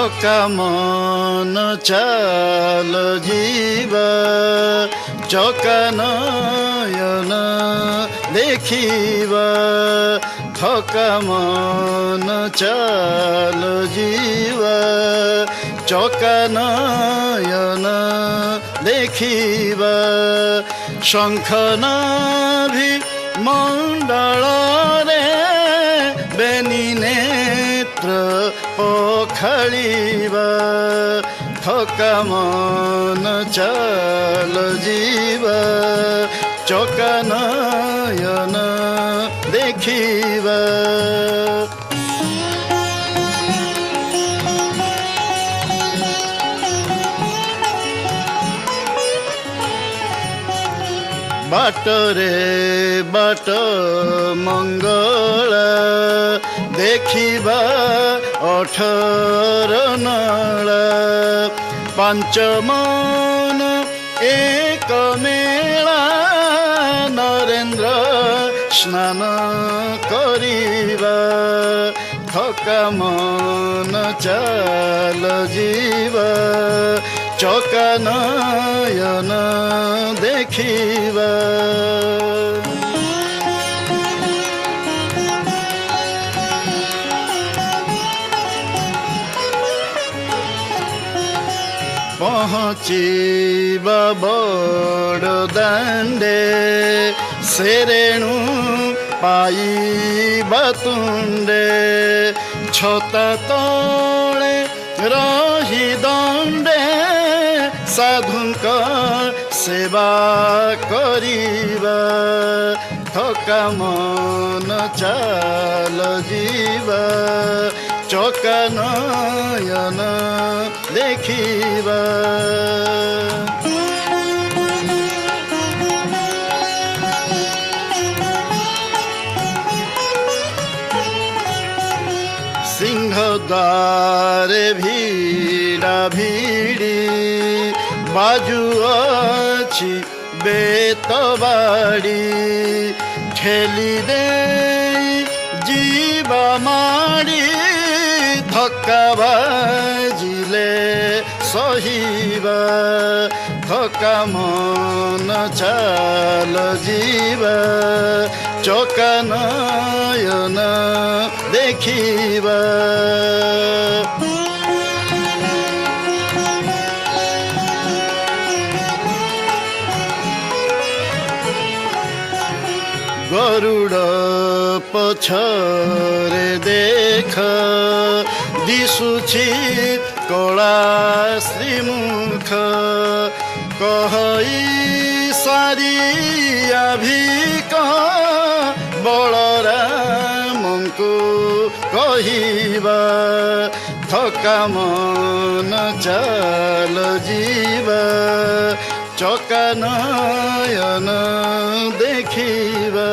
ଥକା ମନ ଚାଲ ଯିବା ଚକା ନୟନ ଦେଖିବା ଥକା ମନ ଚାଲ ଯିବା ଚକା ନୟନ ଦେଖିବା ଶଙ୍ଖ ନାଭି ମଣ୍ଡଳରେ ବେନି ନେତ୍ର ପଖାଳିବା ଥକା ମନ ଚାଲ ଯିବା ଚକା ନୟନ ଦେଖିବା ବାଟରେ ବାଟ ମଙ୍ଗଳା ଦେଖିବା 18 ନଳା ପାଞ୍ଚ ମନ ଏକ ମେଳା ନରେନ୍ଦ୍ର ସ୍ନାନ କରିବା ଥକା ମନ ଚାଲ ଯିବା ଚକା ନୟନ ଦେଖିବା ପହଞ୍ଚିବା ବଡ଼ ଦାଣ୍ଡେ ସେରେଣୁ ପାଇବା ତୁଣ୍ଡେ ଛତା ତଳେ ରହି ଦଣ୍ଡେ ସାଧୁଙ୍କ ସେବା କରିବା ଥକା ମନ ଚାଲ ଯିବା ଚକା ନୟନ ଦେଖିବା ସିଂହଦ୍ୱାରେ ଭିଡ଼ା ଭିଡ଼ି ବାଜୁଅଛି ବେତ ବାଡ଼ି ଠେଲି ଦେଇ ଯିବା ମାଡ଼ି ଧକ୍କା ବାଜିଲେ ସହିବା ଥକା ମନ ଚାଲ ଯିବା ଚକା ନୟନ ଦେଖିବା ଗରୁଡ଼ ପଛରେ ଦେଖ ଦିଶୁଛି କଳା ଶ୍ରୀମୁଖ କହି ସାରିଆ ଭିକ ବଳରାମଙ୍କୁ କହିବା ଥକା ମନ ଚାଲ ଯିବା ଚକା ନୟନ ଦେଖିବା